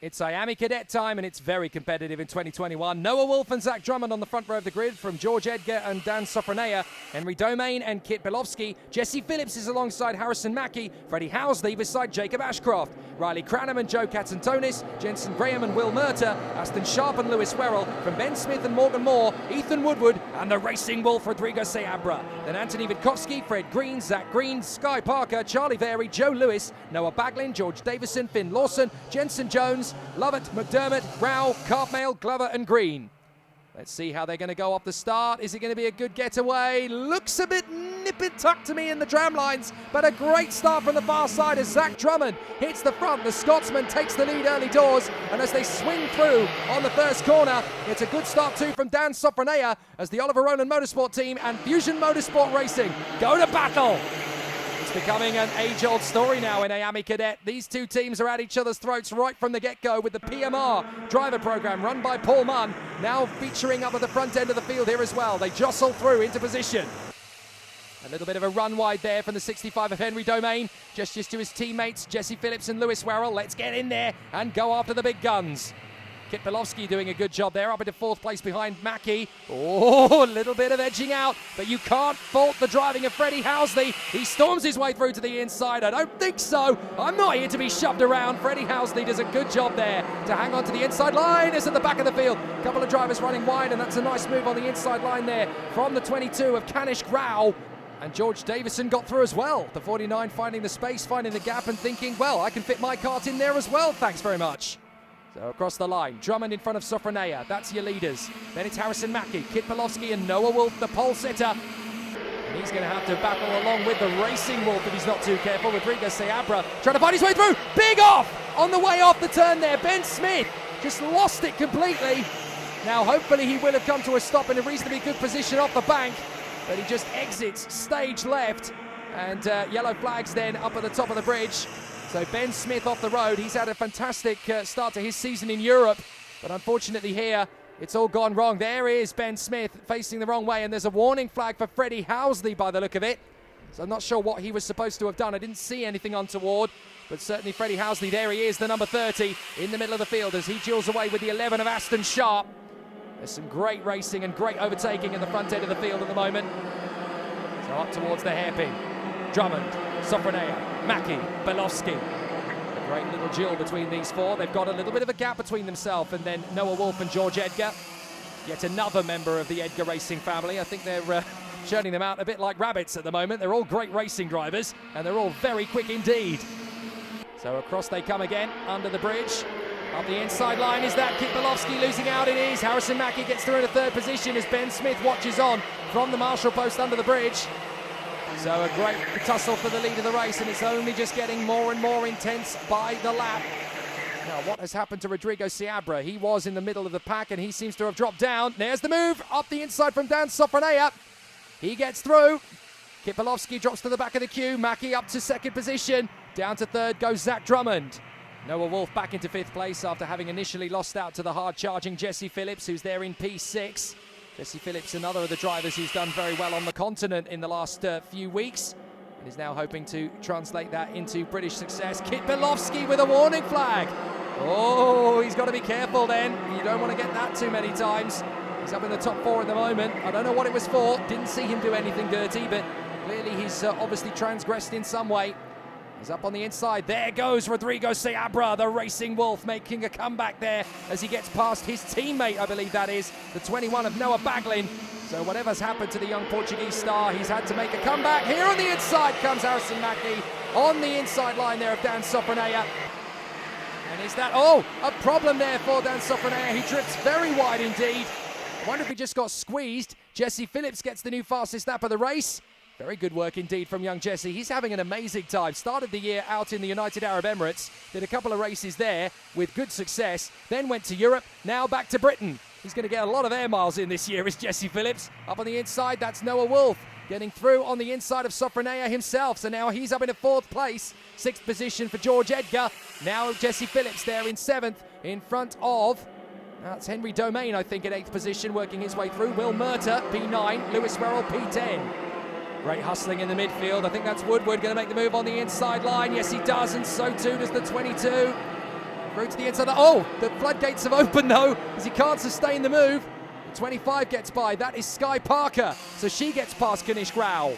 It's Iame Cadet time, and it's very competitive in 2021. Noah Wolf and Zach Drummond on the front row of the grid from George Edgar and Dan Sofronia, Henry Domain and Kit Belowski. Jesse Phillips is alongside Harrison Mackie, Freddie Housley beside Jacob Ashcroft, Riley Cranham and Joe Katzentonis, Jensen Graham and Will Murter, Aston Sharp and Lewis Werrell, from Ben Smith and Morgan Moore, Ethan Woodward and the Racing Wolf Rodrigo Seabra. Then Anthony Witkowski, Fred Green, Zach Green, Sky Parker, Charlie Very, Joe Lewis, Noah Baglin, George Davison, Finn Lawson, Jensen Jones, Lovett, McDermott, Rao, Carpmail, Glover and Green. Let's see how they're going to go off the start. Is it going to be a good getaway? Looks a bit nip-and-tuck to me in the tram lines, but a great start from the far side as Zach Drummond hits the front. The Scotsman takes the lead early doors, and as they swing through on the first corner, it's a good start too from Dan Sofronia as the Oliver Ronan Motorsport team and Fusion Motorsport Racing go to battle. It's becoming an age-old story now in Iame Cadet. These two teams are at each other's throats right from the get-go with the PMR driver program run by Paul Munn, now featuring up at the front end of the field here as well. They jostle through into position. A little bit of a run wide there from the 65 of Henry Domain. Gestures to his teammates, Jesse Phillips and Lewis Werrell. Let's get in there and go after the big guns. Kit Belowski doing a good job there, up into fourth place behind Mackie. Oh, a little bit of edging out, but you can't fault the driving of Freddie Housley. He storms his way through to the inside. I don't think so. I'm not here to be shoved around. Freddie Housley does a good job there to hang on to the inside line. Is at the back of the field. A couple of drivers running wide, and that's a nice move on the inside line there from the 22 of Kanishk Rao. And George Davison got through as well. The 49 finding the space, finding the gap, and thinking, well, I can fit my kart in there as well. Thanks very much. So across the line, Drummond in front of Sofronia. That's your leaders. Then it's Harrison Mackie, Kit Belowski and Noah Wolf, the pole sitter. And he's going to have to battle along with the Racing Wolf if he's not too careful. Rodrigo Seabra trying to find his way through. Big off on the way off the turn there. Ben Smith just lost it completely. Now hopefully he will have come to a stop in a reasonably good position off the bank. But he just exits stage left. And yellow flags then up at the top of the bridge. So Ben Smith off the road. He's had a fantastic start to his season in Europe, but unfortunately here, it's all gone wrong. There is Ben Smith facing the wrong way, and there's a warning flag for Freddie Housley by the look of it. So I'm not sure what he was supposed to have done. I didn't see anything untoward, but certainly Freddie Housley, there he is, the number 30 in the middle of the field as he jewels away with the 11 of Aston Sharp. There's some great racing and great overtaking in the front end of the field at the moment. So up towards the hairpin. Drummond, Sofronia, Mackie, Belowski. A great little duel between these four. They've got a little bit of a gap between themselves, and then Noah Wolf and George Edgar. Yet another member of the Edgar Racing family. I think they're churning them out a bit like rabbits at the moment. They're all great racing drivers, and they're all very quick indeed. So across they come again, under the bridge. Up the inside line is that Kit Belowski losing out. It is. Harrison Mackie gets through in a third position as Ben Smith watches on from the marshal post under the bridge. So a great tussle for the lead of the race, and it's only just getting more and more intense by the lap. Now, what has happened to Rodrigo Seabra? He was in the middle of the pack, and he seems to have dropped down. There's the move, up the inside from Dan Sofronia. He gets through. Kit Belowski drops to the back of the queue. Mackie up to second position. Down to third goes Zach Drummond. Noah Wolf back into fifth place after having initially lost out to the hard-charging Jesse Phillips, who's there in P6. Jesse Phillips, another of the drivers who's done very well on the continent in the last few weeks, and is now hoping to translate that into British success. Kit Belowski with a warning flag. Oh, he's got to be careful then. You don't want to get that too many times. He's up in the top four at the moment. I don't know what it was for. Didn't see him do anything dirty, but clearly he's obviously transgressed in some way. He's up on the inside. There goes Rodrigo Seabra, the Racing Wolf, making a comeback there as he gets past his teammate, I believe that is, the 21 of Noah Baglin. So whatever's happened to the young Portuguese star, he's had to make a comeback. Here on the inside comes Harrison Mackie on the inside line there of Dan Sofronia. And is that, a problem there for Dan Sofronia. He drifts very wide indeed. I wonder if he just got squeezed. Jesse Phillips gets the new fastest lap of the race. Very good work indeed from young Jesse. He's having an amazing time. Started the year out in the United Arab Emirates, did a couple of races there with good success, then went to Europe, now back to Britain. He's going to get a lot of air miles in this year, is Jesse Phillips. Up on the inside, that's Noah Wolf, getting through on the inside of Sofronia himself. So now he's up in a fourth place, sixth position for George Edgar. Now Jesse Phillips there in seventh, in front of, that's Henry Domain, I think, in eighth position, working his way through. Will Murter, P9, Lewis Werrell, P10. Great hustling in the midfield. I think that's Woodward going to make the move on the inside line. Yes, he does, and so too does the 22. Through to the inside. Oh, the floodgates have opened though, as he can't sustain the move. 25 gets by. That is Sky Parker. So she gets past Kanish Grau.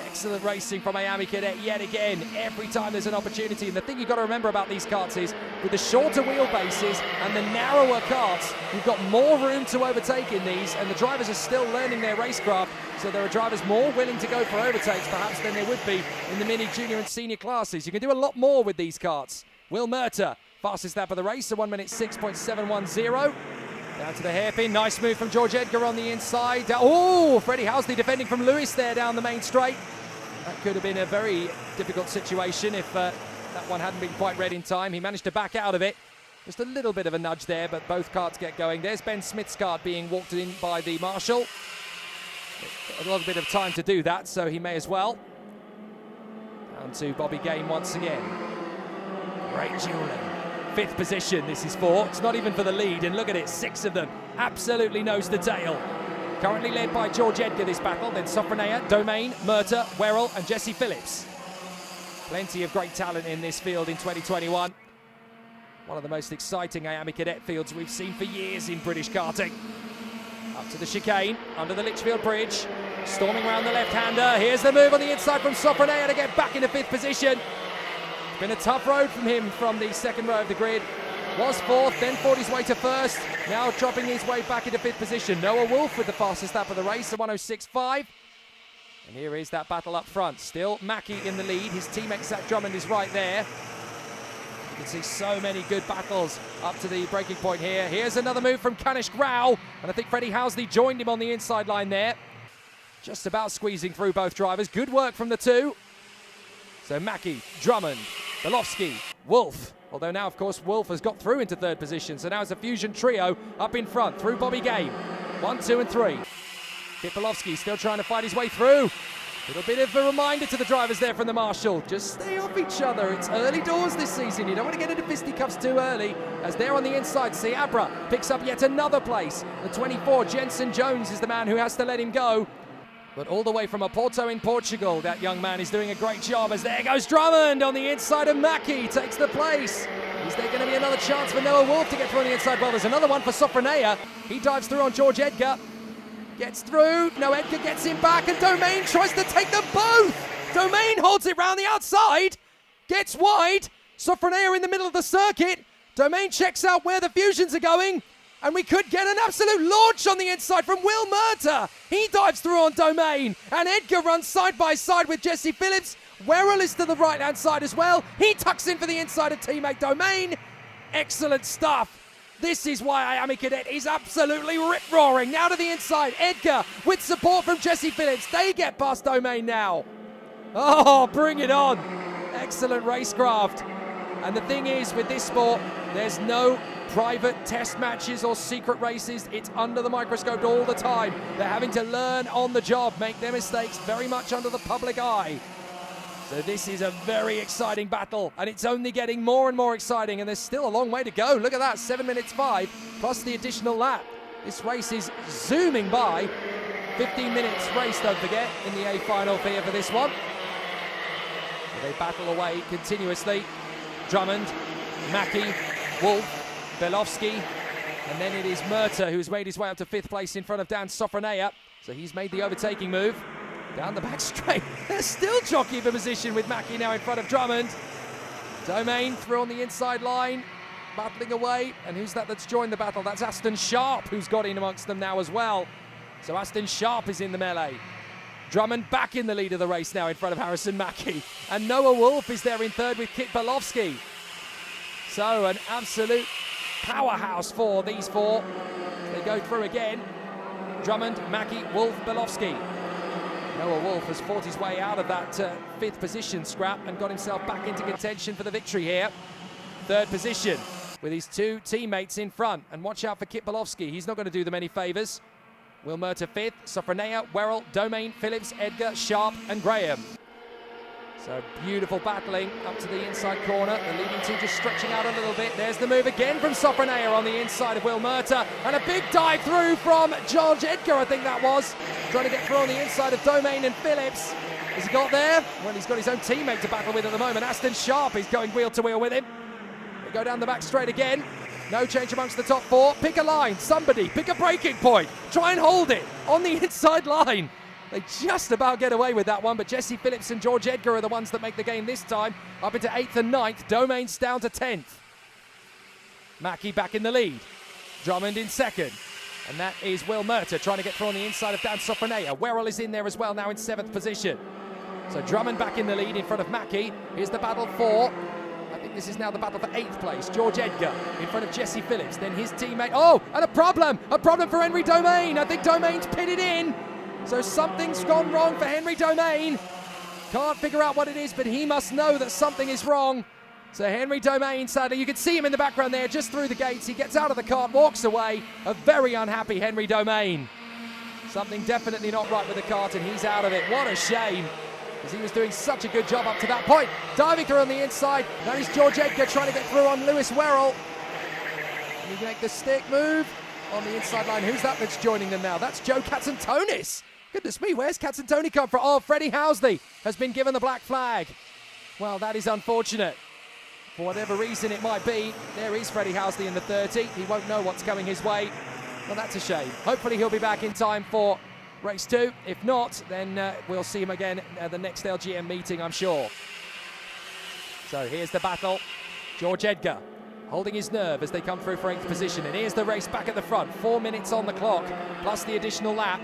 Excellent racing from Iame Cadet yet again. Every time there's an opportunity. And the thing you've got to remember about these karts is with the shorter wheelbases and the narrower karts, you've got more room to overtake in these, and the drivers are still learning their racecraft. So there are drivers more willing to go for overtakes perhaps than there would be in the mini, junior and senior classes. You can do a lot more with these karts. Will Murta, fastest lap of the race, a 1 minute 6.710. Down to the hairpin. Nice move from George Edgar on the inside. Oh, Freddie Housley defending from Lewis there down the main straight. That could have been a very difficult situation if that one hadn't been quite read in time. He managed to back out of it. Just a little bit of a nudge there, but both karts get going. There's Ben Smith's kart being walked in by the marshal. A little bit of time to do that, so he may as well. Down to Bobby Game once again. Great dueling. 5th position this is for. It's not even for the lead, and look at it, 6 of them. Absolutely nose to tail. Currently led by George Edgar this battle, then Sofronea, Domain, Murta, Werrell and Jesse Phillips. Plenty of great talent in this field in 2021. One of the most exciting Iame Cadet fields we've seen for years in British karting. Up to the chicane, under the Litchfield Bridge, storming around the left-hander. Here's the move on the inside from Sofronea to get back into 5th position. It's been a tough road from him from the 2nd row of the grid. Was 4th, then fought his way to 1st. Now dropping his way back into 5th position. Noah Wolf with the fastest lap of the race, a 106.5. And here is that battle up front. Still Mackie in the lead. His teammate Zach Drummond is right there. You can see so many good battles up to the breaking point here. Here's another move from Kanish Grau. And I think Freddie Housley joined him on the inside line there. Just about squeezing through both drivers. Good work from the two. So Mackie, Drummond, Belofsky, Wolf. Although now, of course, Wolf has got through into 3rd position. So now it's a fusion trio up in front through Bobby Game. 1, 2 and 3. Kit Belofsky still trying to fight his way through. Little bit of a reminder to the drivers there from the marshal. Just stay off each other. It's early doors this season. You don't want to get into fisticuffs too early. As they're on the inside, Seabra picks up yet another place. The 24, Jensen Jones, is the man who has to let him go. But all the way from Oporto in Portugal, that young man is doing a great job as there goes Drummond on the inside of Mackie, takes the place. Is there going to be another chance for Noah Wolf to get through on the inside? Well, there's another one for Sofronea. He dives through on George Edgar. Gets through. No, Edgar gets him back, and Domain tries to take them both. Domain holds it round the outside. Gets wide. Sofronea in the middle of the circuit. Domain checks out where the fusions are going. And we could get an absolute launch on the inside from Will Murta. He dives through on Domain. And Edgar runs side by side with Jesse Phillips. Werrell is to the right-hand side as well. He tucks in for the inside of teammate Domain. Excellent stuff. This is why Iame Cadet is absolutely rip-roaring. Now to the inside. Edgar with support from Jesse Phillips. They get past Domain now. Oh, bring it on. Excellent racecraft. And the thing is, with this sport, there's no private test matches or secret races. It's under the microscope all the time. They're having to learn on the job, make their mistakes very much under the public eye. So this is a very exciting battle, and it's only getting more and more exciting, and there's still a long way to go. Look at that, 7 minutes 5, plus the additional lap. This race is zooming by. 15 minutes race, don't forget, in the A final here for this one. So they battle away continuously. Drummond, Mackie, Wolf, Belofsky, and then it is Murta who's made his way up to 5th place in front of Dan Sofronea. So he's made the overtaking move. Down the back straight. They're still jockeying for position with Mackie now in front of Drummond. Domain through on the inside line, battling away. And who's that that's joined the battle? That's Aston Sharp who's got in amongst them now as well. So Aston Sharp is in the melee. Drummond back in the lead of the race now in front of Harrison Mackie. And Noah Wolf is there in 3rd with Kit Belofsky. So an absolute powerhouse for these 4. They go through again. Drummond, Mackie, Wolf, Belofsky. Noah Wolf has fought his way out of that 5th position scrap and got himself back into contention for the victory here. 3rd position with his 2 teammates in front. And watch out for Kit Belofsky. He's not going to do them any favours. Will Murta 5th, Sofronea, Werrell, Domain, Phillips, Edgar, Sharp and Graham. So beautiful battling up to the inside corner. The leading two just stretching out a little bit. There's the move again from Sofronea on the inside of Will Murta. And a big dive through from George Edgar, I think that was. Trying to get through on the inside of Domain and Phillips. Has he got there? Well, he's got his own teammate to battle with at the moment. Aston Sharp is going wheel to wheel with him. There go down the back straight again. No change amongst the top four. Pick a line, somebody, pick a breaking point. Try and hold it on the inside line. They just about get away with that one, but Jesse Phillips and George Edgar are the ones that make the game this time. Up into 8th and 9th. Domain's down to 10th. Mackie back in the lead. Drummond in second. And that is Will Murta trying to get through on the inside of Dan Sofronea. Werrell is in there as well, now in 7th position. So Drummond back in the lead in front of Mackie. Here's the battle for, I think this is now the battle for 8th place. George Edgar in front of Jesse Phillips. Then his teammate, oh, and a problem for Henry Domain. I think Domain's pitted in. So something's gone wrong for Henry Domain. Can't figure out what it is, but he must know that something is wrong. So Henry Domain, sadly, you can see him in the background there, just through the gates. He gets out of the car, walks away. A very unhappy Henry Domain. Something definitely not right with the kart, and he's out of it. What a shame, because he was doing such a good job up to that point. Diving through on the inside. That is George Edgar trying to get through on Lewis Werrell. And he make the stick move on the inside line. Who's that that's joining them now? That's Joe Katsantonis. Goodness me, where's Katsantoni come from? Oh, Freddie Housley has been given the black flag. Well, that is unfortunate. For whatever reason it might be, there is Freddie Housley in the 30. He won't know what's coming his way. Well, that's a shame. Hopefully he'll be back in time for race 2. If not, then we'll see him again at the next LGM meeting, I'm sure. So here's the battle. George Edgar holding his nerve as they come through for 8th position. And here's the race back at the front. 4 minutes on the clock, plus the additional lap.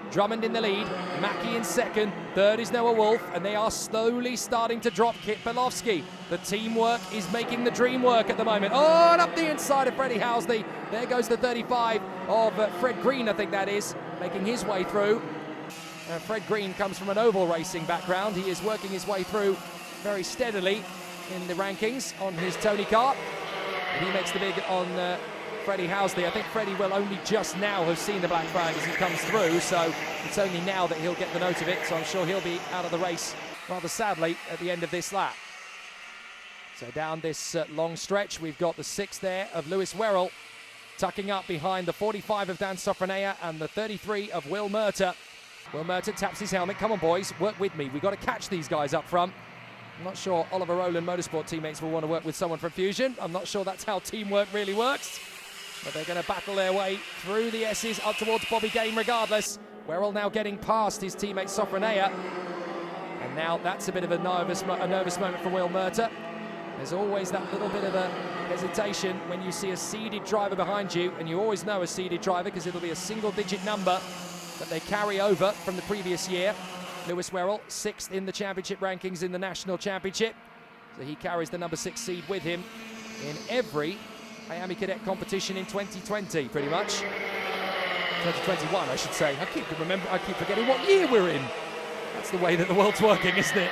Drummond in the lead, Mackie in second, third is Noah Wolf, and they are slowly starting to drop Kit Belowski. The teamwork is making the dream work at the moment. Oh, and up the inside of Freddie Housley. There goes the 35 of Fred Green, I think that is, making his way through. Fred Green comes from an oval racing background. He is working his way through very steadily in the rankings on his Tony kart. And he makes the big on Freddie Housley. I think Freddie will only just now have seen the black flag as he comes through, so it's only now that he'll get the note of it, so I'm sure he'll be out of the race rather sadly at the end of this lap. So down this long stretch, we've got the 6th there of Lewis Werrell, tucking up behind the 45 of Dan Sofronea and the 33 of Will Murta. Will Murta taps his helmet. Come on, boys, work with me. We've got to catch these guys up front. I'm not sure Oliver Rowland Motorsport teammates will want to work with someone from Fusion. I'm not sure that's how teamwork really works. But they're going to battle their way through the S's up towards Bobby Game regardless. Werrell now getting past his teammate Sofronea. And now that's a bit of a nervous moment from Will Murta. There's always that little bit of a hesitation when you see a seeded driver behind you, and you always know a seeded driver because it'll be a single-digit number that they carry over from the previous year. Lewis Werrell, 6th in the championship rankings in the National Championship. So he carries the number 6 seed with him in every Iame Cadet competition in 2020, pretty much. 2021, I should say. I keep forgetting what year we're in. That's the way that the world's working, isn't it?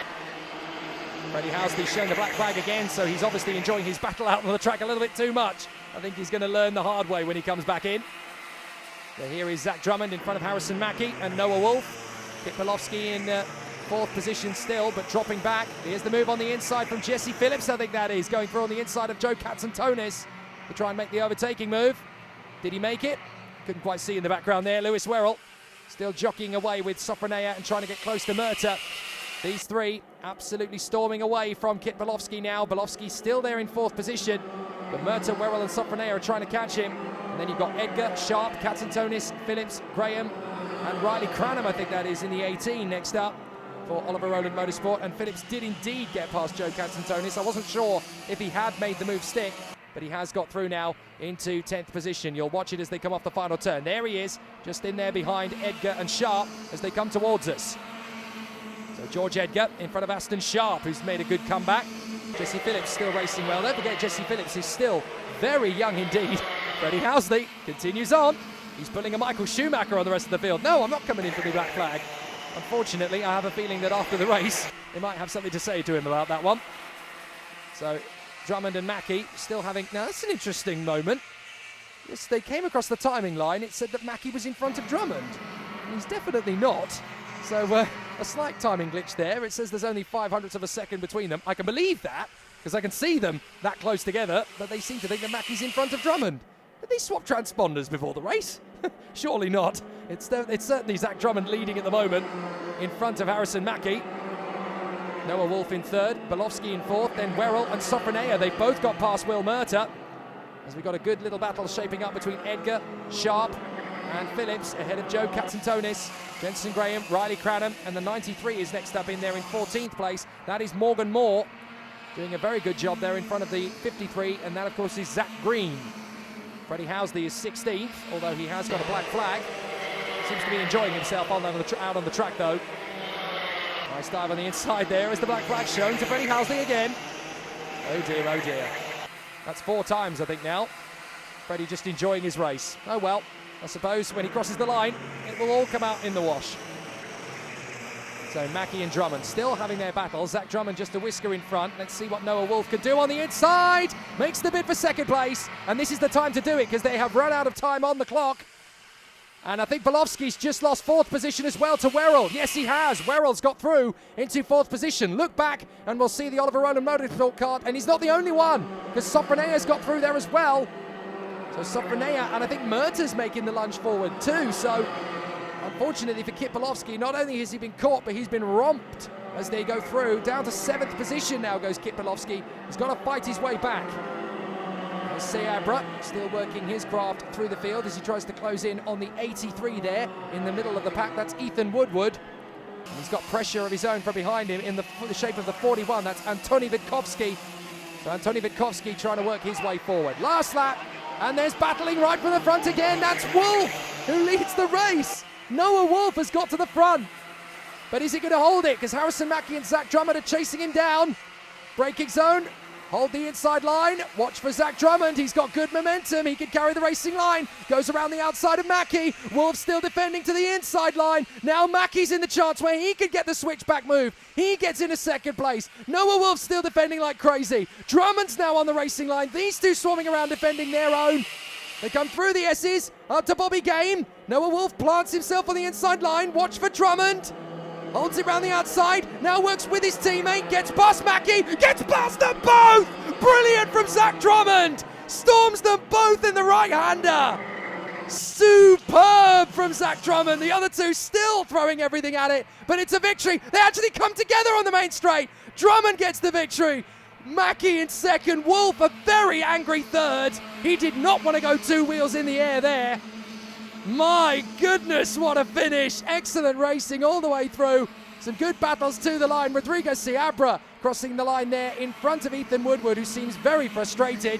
Freddie Housley's showing the black flag again, so he's obviously enjoying his battle out on the track a little bit too much. I think he's going to learn the hard way when he comes back in. So here is Zach Drummond in front of Harrison Mackie and Noah Wolf. Kit Belowski in 4th position still, but dropping back. Here's the move on the inside from Jesse Phillips, I think that is, going through on the inside of Joe Katsantonis to try and make the overtaking move. Did he make it? Couldn't quite see in the background there. Lewis Werrell still jockeying away with Sofronea and trying to get close to Murta. These three absolutely storming away from Kit Belowski now. Belowski still there in 4th position, but Murta, Werrell and Sofronea are trying to catch him. And then you've got Edgar, Sharp, Katsantonis, Phillips, Graham and Riley Cranham, I think that is, in the 18 next up for Oliver Rowland Motorsport. And Phillips did indeed get past Joe Katsantonis. I wasn't sure if he had made the move stick, but he has got through now into 10th position. You'll watch it as they come off the final turn. There he is, just in there behind Edgar and Sharp as they come towards us. So George Edgar in front of Aston Sharp, who's made a good comeback. Jesse Phillips still racing well. Don't forget, Jesse Phillips is still very young indeed. Freddie Housley continues on. He's pulling a Michael Schumacher on the rest of the field. No, I'm not coming in for the black flag. Unfortunately, I have a feeling that after the race, they might have something to say to him about that one. So Drummond and Mackie still having... Now, that's an interesting moment. Yes, they came across the timing line. It said that Mackie was in front of Drummond. He's definitely not. So a slight timing glitch there. It says there's only 0.05 of a second between them. I can believe that, because I can see them that close together, but they seem to think that Mackie's in front of Drummond. Did they swap transponders before the race? Surely not. It's certainly Zach Drummond leading at the moment in front of Harrison Mackie. Noah Wolf in third, Belofsky in fourth, then Werrell and Sofronea. They've both got past Will Murta. As we've got a good little battle shaping up between Edgar, Sharp and Phillips ahead of Joe Katsantonis, Jensen Graham, Riley Cranham, and the 93 is next up in there in 14th place. That is Morgan Moore doing a very good job there in front of the 53, and that of course is Zach Green. Freddie Housley is 16th, although he has got a black flag. Seems to be enjoying himself out on the track though. Nice dive on the inside there as the black flag shown to Freddie Housley again. Oh dear, oh dear. That's 4 times I think now. Freddie just enjoying his race. Oh well, I suppose when he crosses the line, it will all come out in the wash. So Mackie and Drummond still having their battle. Zach Drummond just a whisker in front. Let's see what Noah Wolf can do on the inside. Makes the bid for second place. And this is the time to do it because they have run out of time on the clock. And I think Belofsky's just lost 4th position as well to Werrell. Yes, he has. Werrell's got through into 4th position. Look back and we'll see the Oliver Rowland Motorsport card. And he's not the only one because Sofronea's got through there as well. So Sofronea, and I think Murta's making the lunge forward too. So unfortunately for Kit Belofsky, not only has he been caught, but he's been romped as they go through. Down to 7th position now goes Kit Belofsky. He's got to fight his way back. There's Seabra still working his craft through the field as he tries to close in on the 83 there in the middle of the pack. That's Ethan Woodward. And he's got pressure of his own from behind him in the shape of the 41. That's Antoni Witkowski. So Antoni Witkowski trying to work his way forward. Last lap, and there's battling right from the front again. That's Wolf who leads the race. Noah Wolf has got to the front. But is he going to hold it? Because Harrison Mackie and Zach Drummond are chasing him down. Braking zone. Hold the inside line. Watch for Zach Drummond. He's got good momentum. He can carry the racing line. Goes around the outside of Mackie. Wolf still defending to the inside line. Now Mackie's in the chance where he could get the switchback move. He gets into second place. Noah Wolf still defending like crazy. Drummond's now on the racing line. These two swarming around defending their own. They come through the S's. Up to Bobby Game. Noah Wolf plants himself on the inside line. Watch for Drummond. Holds it round the outside, now works with his teammate, gets past Mackie, gets past them both! Brilliant from Zach Drummond! Storms them both in the right-hander! Superb from Zach Drummond, the other two still throwing everything at it, but it's a victory. They actually come together on the main straight. Drummond gets the victory. Mackie in second, Wolf a very angry third. He did not want to go 2 wheels in the air there. My goodness, what a finish. Excellent racing all the way through. Some good battles to the line. Rodrigo Seabra crossing the line there in front of Ethan Woodward, who seems very frustrated.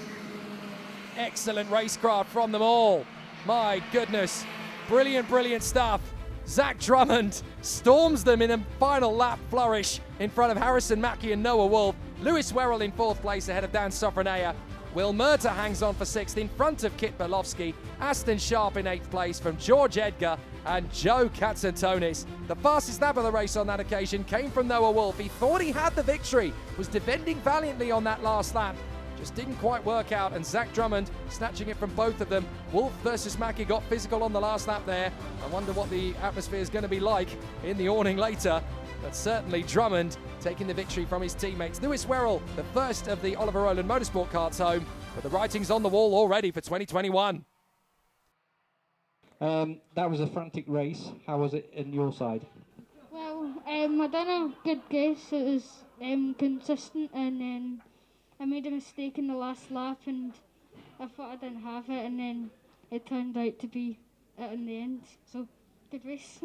Excellent racecraft from them all. My goodness. Brilliant, brilliant stuff. Zach Drummond storms them in a final lap flourish in front of Harrison Mackie and Noah Wolf. Lewis Werrell in 4th place ahead of Dan Sofronea. Will Murta hangs on for 6th in front of Kit Belofsky. Aston Sharp in 8th place from George Edgar and Joe Katsantonis. The fastest lap of the race on that occasion came from Noah Wolf. He thought he had the victory, was defending valiantly on that last lap. Just didn't quite work out, and Zach Drummond snatching it from both of them. Wolf versus Mackie got physical on the last lap there. I wonder what the atmosphere is going to be like in the awning later. But certainly Drummond taking the victory from his teammates. Lewis Werrell, the first of the Oliver Rowland Motorsport cards home, but the writing's on the wall already for 2021. That was a frantic race. How was it in your side? Well, I done a good race. It was consistent, and then I made a mistake in the last lap, and I thought I didn't have it, and then it turned out to be it in the end. So, good race.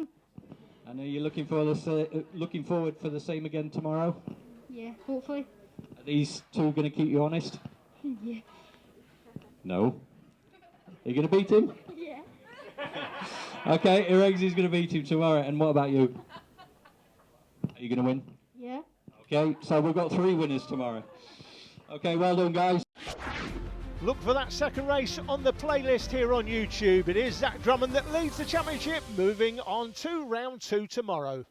And are you looking forward for the same again tomorrow? Yeah, hopefully. Are these two going to keep you honest? Yeah. No. Are you going to beat him? Yeah. Okay, Irexy's going to beat him tomorrow. And what about you? Are you going to win? Yeah. Okay, so we've got 3 winners tomorrow. Okay, well done, guys. Look for that second race on the playlist here on YouTube. It is Zach Drummond that leads the championship, moving on to round 2 tomorrow.